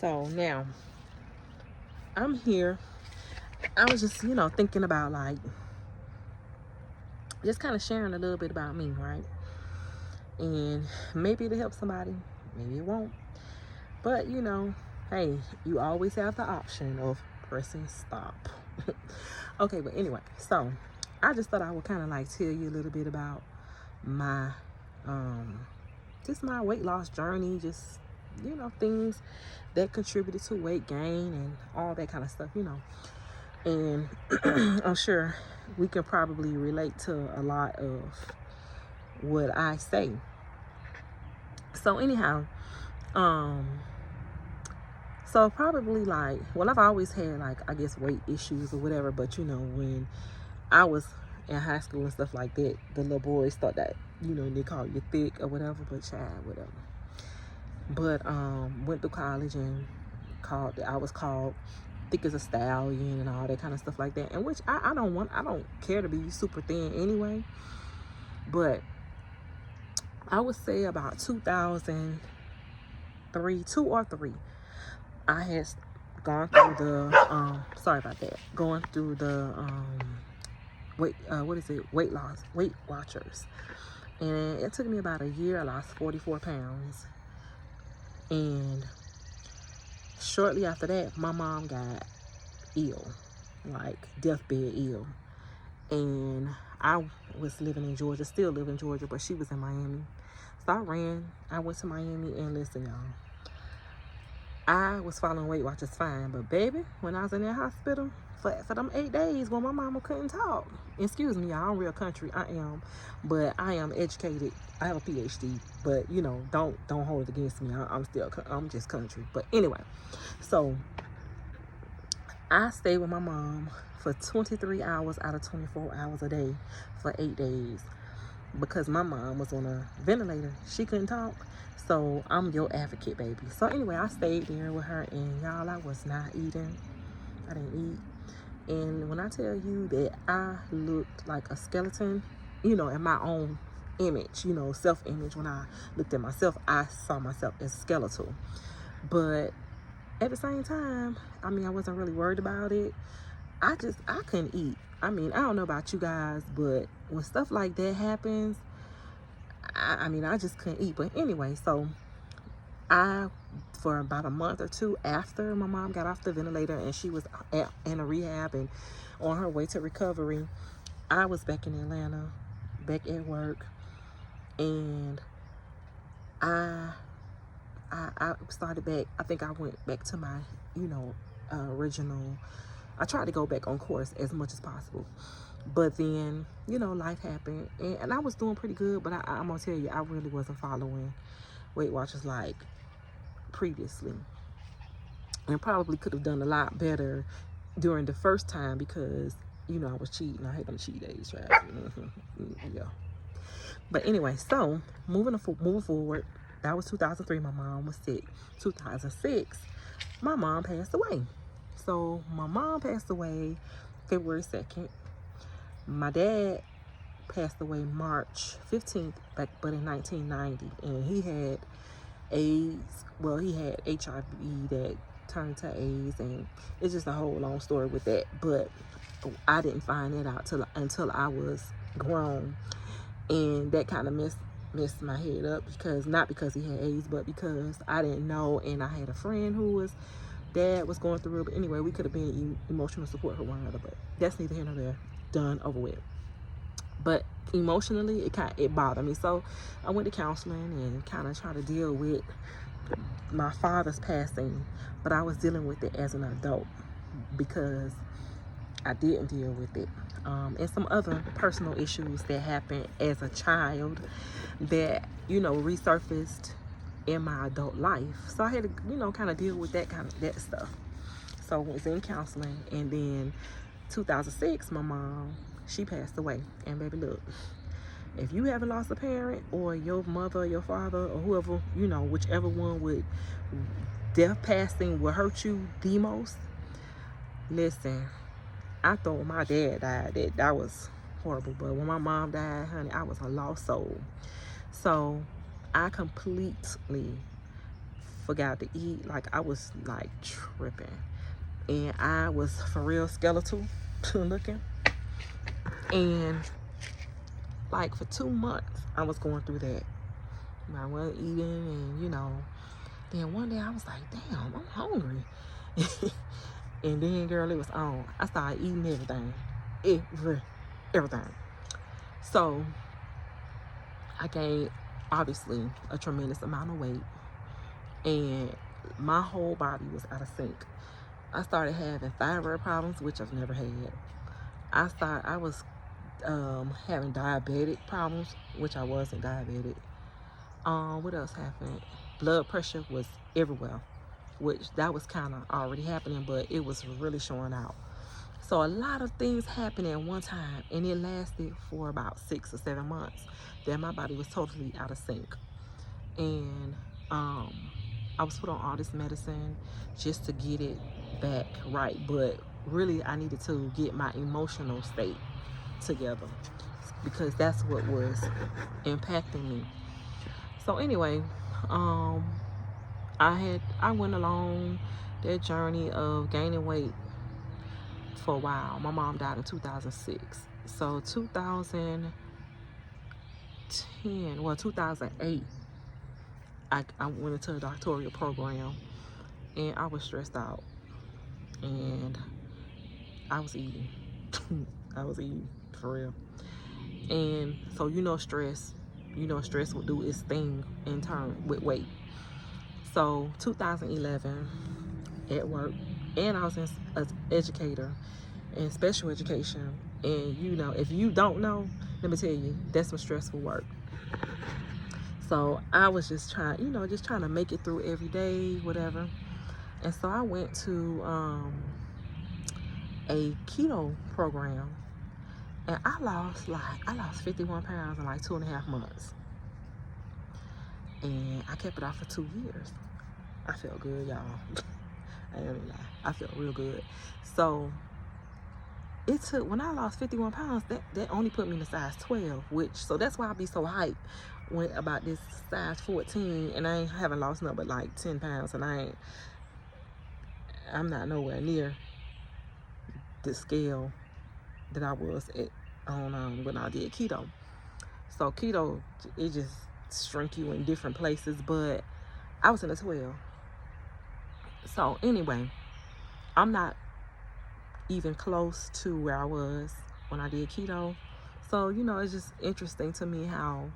So now I'm here. I was just, thinking about like just kind of sharing a little bit about me, right? And maybe it'll help somebody, maybe it won't. But hey, you always have the option of pressing stop. Okay, but anyway, so I just thought I would kind of like tell you a little bit about my just my weight loss journey, just things that contributed to weight gain and all that kind of stuff, and I'm sure we can probably relate to a lot of what I say. So anyhow, so probably like, well, I've always had like, I guess, weight issues or whatever, but when I was in high school and stuff like that, the little boys thought that, they call you thick or whatever, but child, whatever. But went to college and I was called thick as a stallion and all that kind of stuff like that. And which I don't care to be super thin anyway. But I would say about 2003, 2 or 3, I had gone through the going through the Weight Watchers. And it took me about a year. I lost 44 pounds. And shortly after that, my mom got ill, like deathbed ill. And I was living in Georgia, still live in Georgia, but she was in Miami. So I went to Miami, and listen, y'all, I was following Weight Watchers fine, but baby, when I was in that hospital for them 8 days when my mama couldn't talk, excuse me, y'all, I'm real country, I am, but I am educated. I have a PhD, but don't hold it against me. I'm just country. But anyway, so I stayed with my mom for 23 hours out of 24 hours a day for 8 days because my mom was on a ventilator. She couldn't talk. So I'm your advocate, baby. So anyway, I stayed there with her, and y'all, I was not eating. I didn't eat. And when I tell you that I looked like a skeleton, in my own image, self-image, when I looked at myself, I saw myself as skeletal. But at the same time, I wasn't really worried about it. I couldn't eat. I don't know about you guys, but when stuff like that happens, I just couldn't eat. But anyway, so for about a month or two after my mom got off the ventilator and she was in a rehab and on her way to recovery, I was back in Atlanta, back at work, and I started back. I think I went back to my, original. I tried to go back on course as much as possible. But then, life happened. And I was doing pretty good. But I'm going to tell you, I really wasn't following Weight Watchers like previously. And probably could have done a lot better during the first time because, I was cheating. I hate them cheat days, right? Yeah. But anyway, so moving forward, that was 2003. My mom was sick. 2006, my mom passed away. So my mom passed away February 2nd. My dad passed away March 15th, but in 1990. And he had AIDS. Well, he had HIV that turned to AIDS. And it's just a whole long story with that. But I didn't find that out until I was grown. And that kind of messed my head up, because not because he had AIDS, but because I didn't know. And I had a friend who dad was going through it. But anyway, we could have been emotional support for one another, but that's neither here nor there. Done, over with. But emotionally, it bothered me. So I went to counseling and kind of tried to deal with my father's passing, but I was dealing with it as an adult because I didn't deal with it. And some other personal issues that happened as a child that, resurfaced in my adult life. So I had to, kind of deal with that stuff. So I was in counseling, and then 2006, my mom, she passed away. And baby, look, if you haven't lost a parent, or your mother, your father, or whoever, whichever one would, death passing will hurt you the most. Listen, I thought when my dad died that was horrible, but when my mom died, honey, I was a lost soul. So I completely forgot to eat. Like, I was like tripping, and I was for real skeletal looking. And like for 2 months I was going through that. I wasn't eating, and then one day I was like, damn, I'm hungry. And then, girl, it was on. I started eating everything. So I gained, obviously, a tremendous amount of weight, and my whole body was out of sync. I started having thyroid problems, which I've never had. I was having diabetic problems, which I wasn't diabetic. What else happened? Blood pressure was everywhere, which that was kind of already happening, but it was really showing out. So a lot of things happened at one time, and it lasted for about 6 or 7 months. Then my body was totally out of sync, and I was put on all this medicine just to get it back right. But really, I needed to get my emotional state together, because that's what was impacting me. So anyway, I went along that journey of gaining weight for a while. My mom died in 2006. So 2008, I went into a doctoral program, and I was stressed out, and I was eating. I was eating for real. And so stress will do its thing in turn with weight. So 2011, at work, and I was an educator in special education, and if you don't know, let me tell you, that's some stressful work. So I was just trying to make it through every day, whatever. And so I went to a keto program, and I lost 51 pounds in like 2.5 months. And I kept it off for 2 years. I felt good, y'all. I ain't gonna lie. I felt real good. So it took, when I lost 51 pounds, that only put me in a size 12, so that's why I be so hyped about this size 14, and I haven't lost nothing but like 10 pounds, and I'm not nowhere near the scale that I was at on when I did keto. So keto, it just shrink you in different places, but I was in a 12. So anyway, I'm not even close to where I was when I did keto. So it's just interesting to me how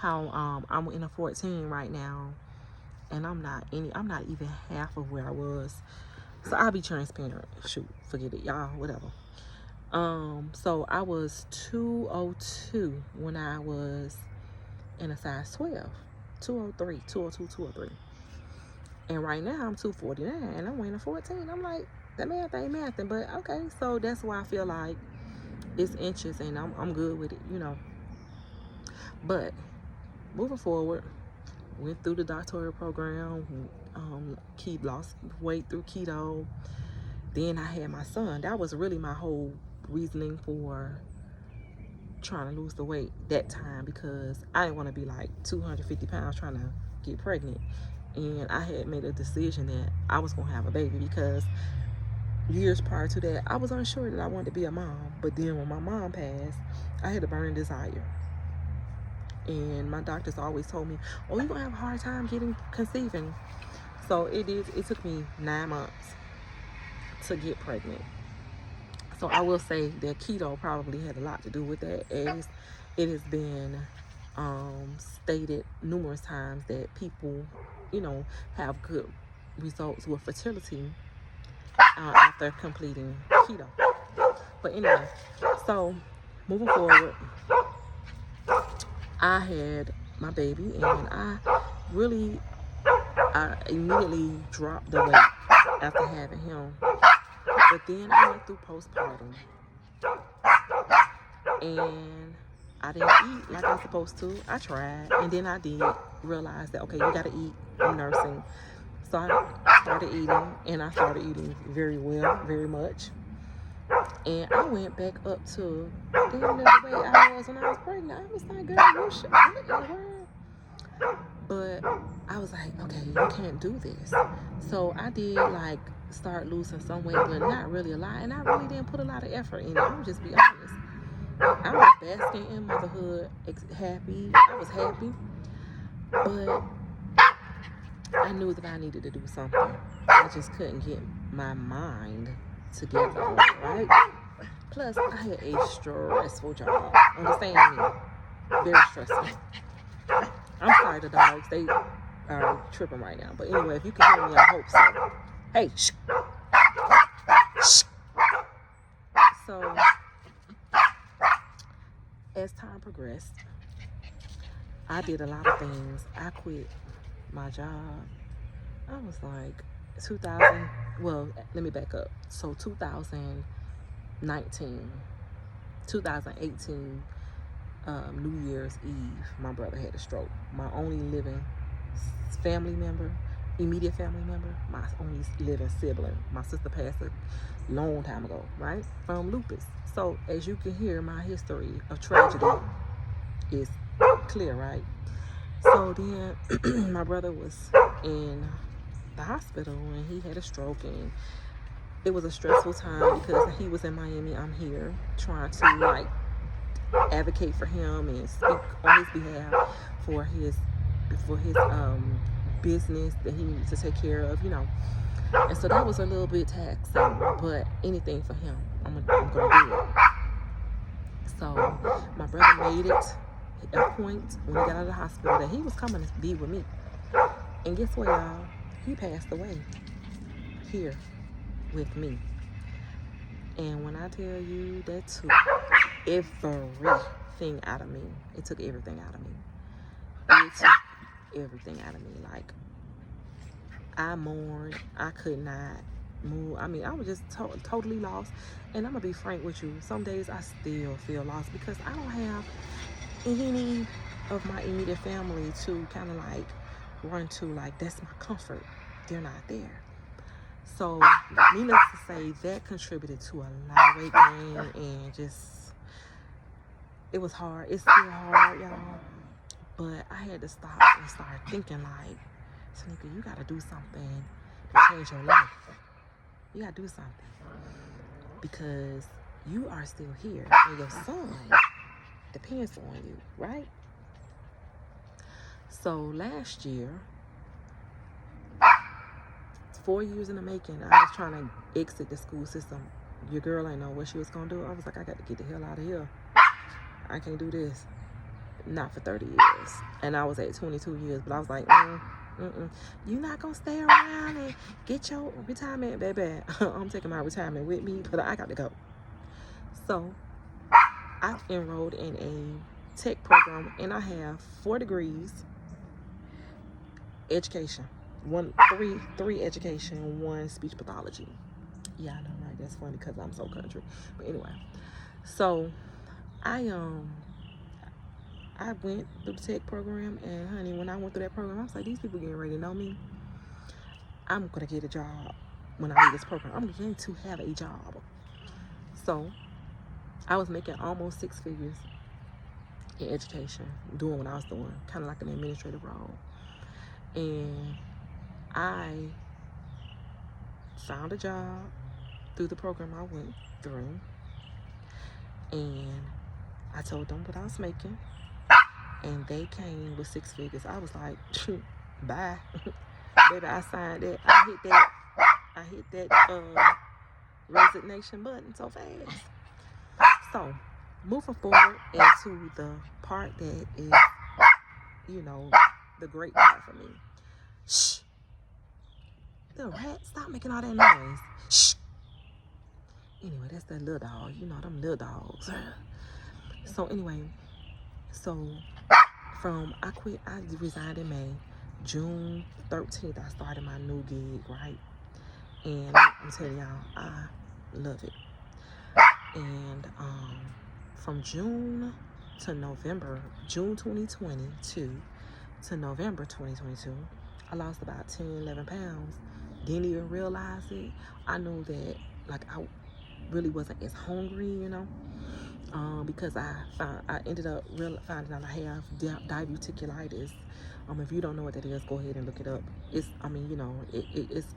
I'm in a 14 right now, and I'm not even half of where I was. So I'll be transparent. Shoot, forget it, y'all, whatever. So I was 202 when I was in a size 12. 203, 202, 203. And right now I'm 249, and I'm weighing a 14. I'm like, that math ain't mathing, but okay. So that's why I feel like it's inches, and I'm good with it, But moving forward, went through the doctoral program, lost weight through keto. Then I had my son. That was really my whole reasoning for trying to lose the weight that time, because I didn't want to be like 250 pounds trying to get pregnant. And I had made a decision that I was going to have a baby, because years prior to that, I was unsure that I wanted to be a mom. But then when my mom passed, I had a burning desire. And my doctors always told me, oh, you're going to have a hard time conceiving. So it took me 9 months to get pregnant. So I will say that keto probably had a lot to do with that, as it has been stated numerous times that people, have good results with fertility after completing keto. But anyway, so moving forward, I had my baby, and I immediately dropped the weight after having him. But then I went through postpartum, and I didn't eat like I was supposed to. I tried, and then I did realize that, okay, you gotta eat. I'm nursing. So I started eating, and I started eating very well, very much. And I went back up to the way I was when I was pregnant. I was like, girl, you should. But I was like, okay, you can't do this. So I did like start losing some weight, but not really a lot. And I really didn't put a lot of effort in it. I'm just be honest. I was basking in motherhood, happy. I was happy, but I knew that I needed to do something. I just couldn't get my mind together, right? Plus, I had a stressful job. Understand me? Very stressful. I'm sorry, the dogs. They are tripping right now. But anyway, if you can hear me, I hope so. Hey, shh. Shh. So, as time progressed, I did a lot of things. I quit my job. I was like 2000. Well, let me back up. So 2019, 2018, New Year's Eve, my brother had a stroke. My only living family member, immediate family member, my only living sibling. My sister passed a long time ago, right? From lupus. So as you can hear, my history of tragedy is clear, right? So then my brother was in the hospital and he had a stroke, and it was a stressful time because he was in Miami. I'm here trying to like advocate for him and speak on his behalf for his business that he needs to take care of, you know. And so that was a little bit taxing, but anything for him, I'm gonna do it. So my brother made it a point when he got out of the hospital that he was coming to be with me. And guess what, y'all? He passed away here with me. And when I tell you, that took everything out of me. It took everything out of me. It took everything out of me. Like, I mourned. I could not move. I mean, I was just totally lost. And I'm going to be frank with you. Some days I still feel lost because I don't have any of my immediate family to kind of like run to. Like, that's my comfort. They're not there. So, needless to say, that contributed to a lot of weight gain, and just, it was hard. It's still hard, y'all. But I had to stop and start thinking like, Tanika, you got to do something to change your life. You got to do something. Because you are still here, and your son depends on you, right? So, last year, 4 years in the making, I was trying to exit the school system. Your girl ain't know what she was gonna do. I was like, I got to get the hell out of here. I can't do this. Not for 30 years. And I was at 22 years, but I was like, you're not gonna stay around and get your retirement, baby. I'm taking my retirement with me, but I got to go. So I enrolled in a tech program, and I have 4 degrees, education. Three education, 1 speech pathology. Yeah, I know, right? That's funny because I'm so country. But anyway, so I went through the tech program, and honey, when I went through that program, I was like, these people getting ready to know me. I'm gonna get a job when I leave this program. I'm going to have a job. So I was making almost 6 figures in education, doing what I was doing, kind of like an administrative role. And I found a job through the program I went through, and I told them what I was making, and they came with 6 figures. I was like, bye. Baby, I signed it. I hit that resignation button so fast. So, moving forward into the part that is, you know, the great part for me. Shh. Little rat, stop making all that noise. Shh. Anyway, that's that little dog. You know, them little dogs. So anyway, I resigned in May. June 13th, I started my new gig, right? And I'm telling y'all, I love it. And from June to November, June 2022 to November 2022, I lost about 10, 11 pounds. Didn't even realize it. I knew that, like, I really wasn't as hungry, you know. because I ended up finding out I have diverticulitis. If you don't know what that is, go ahead and look it up. It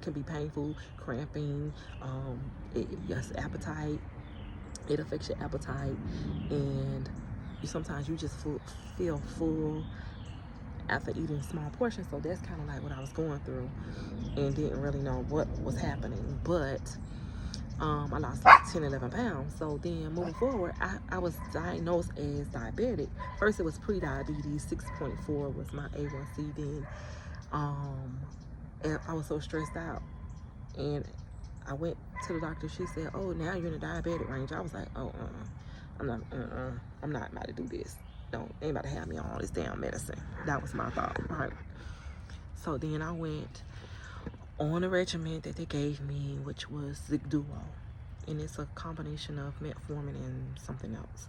can be painful, cramping, yes, appetite. It affects your appetite, and sometimes you just feel full after eating small portions. So that's kind of like what I was going through, and didn't really know what was happening. But I lost like 10, 11 pounds. So then moving forward, I was diagnosed as diabetic. First it was pre-diabetes, 6.4 was my A1C then. And I was so stressed out. And I went to the doctor. She said, oh, now you're in the diabetic range. I was like, oh, I'm not about to do this. Ain't about to have me on all this damn medicine. That was my thought, right? So then I went on a regimen that they gave me, which was Zigduo. And it's a combination of metformin and something else.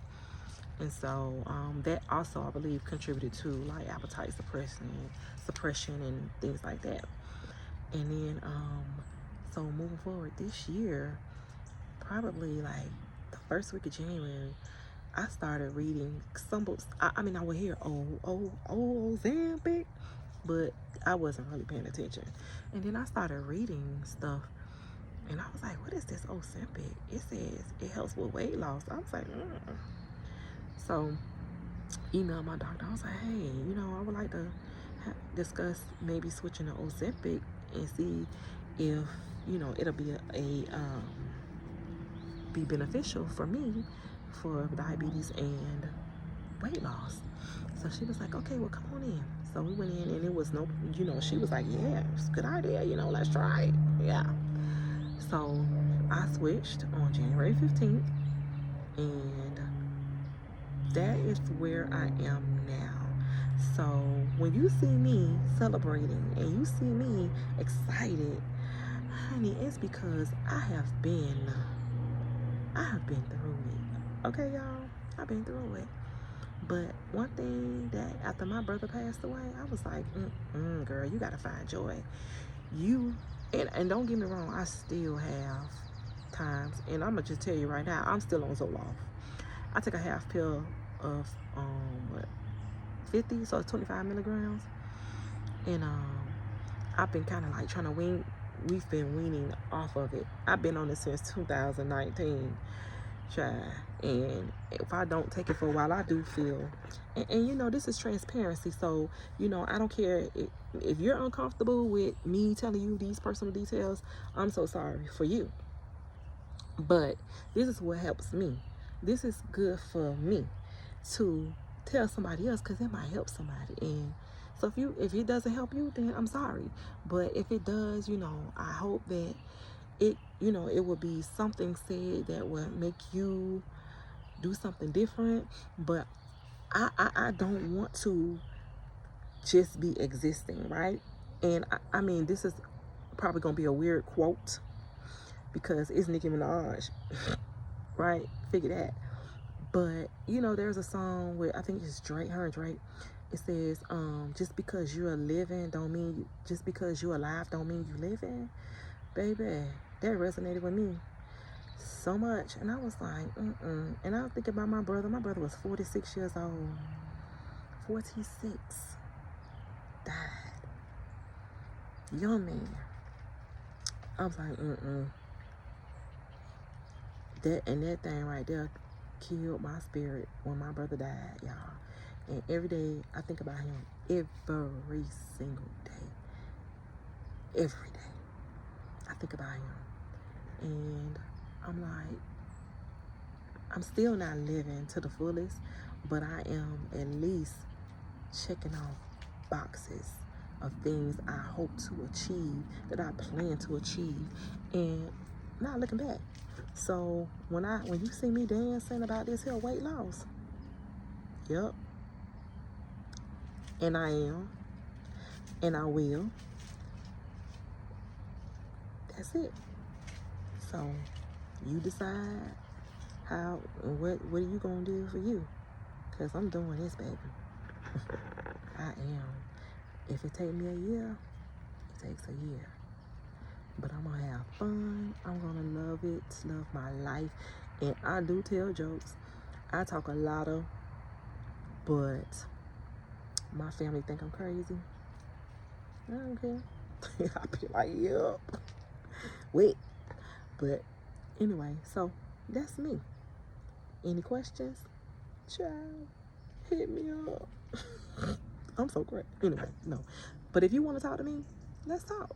And so that also, I believe, contributed to like appetite suppression and things like that. And then so moving forward this year, probably like the first week of January, I started reading some books. I would hear Ozempic, but I wasn't really paying attention. And then I started reading stuff, and I was like, what is this Ozempic? It says it helps with weight loss. I was like, So emailed my doctor. I was like, hey, I would like to discuss maybe switching to Ozempic and see if, it'll be be beneficial for me for diabetes and weight loss. So she was like, okay, well, come on in. So we went in, and it was no, she was like, yeah, it's a good idea, let's try it. Yeah. So I switched on January 15th, and that is where I am now. So when you see me celebrating and you see me excited, honey, it's because I have been through it. Okay, y'all, I've been through it. But one thing that after my brother passed away, I was like, girl, you gotta find joy. And don't get me wrong, I still have times, and I'm gonna just tell you right now, I'm still on Zoloft. I take a half pill of 50, so it's 25 milligrams, and I've been kind of like trying to we've been weaning off of it. I've been on it since 2019, and if I don't take it for a while, I do feel, and this is transparency, so I don't care if you're uncomfortable with me telling you these personal details. I'm so sorry for you, but this is what helps me. This is good for me to tell somebody else, because it might help somebody. And so if it doesn't help you, then I'm sorry, but if it does, I hope that it will be something said that will make you do something different. But I don't want to just be existing, right? And I mean, this is probably gonna be a weird quote because it's Nicki Minaj, right? Figure that. But there's a song where I think it's Drake, her and Drake. It says, just because you're living don't mean just because you're alive don't mean you living. Baby, that resonated with me so much. And I was like, and I was thinking about my brother. My brother was 46 years old. 46. Died. Young man. I was like, that thing right there killed my spirit when my brother died, y'all. And every day I think about him, every single day. Every day I think about him. And I'm like, I'm still not living to the fullest, but I am at least checking off boxes of things I hope to achieve, that I plan to achieve, and not looking back. So when you see me dancing about this here weight loss, yep, and I am, and I will. That's it. So you decide how and what are you gonna do for you? Cause I'm doing this, baby. I am. If it take me a year, it takes a year. But I'm gonna have fun. I'm gonna love it, love my life. And I do tell jokes. I talk a lot of, but my family think I'm crazy. I don't care. I be like, yep. Wait. But anyway, so that's me. Any questions? Child, hit me up. I'm so great. Anyway, no. But if you want to talk to me, let's talk.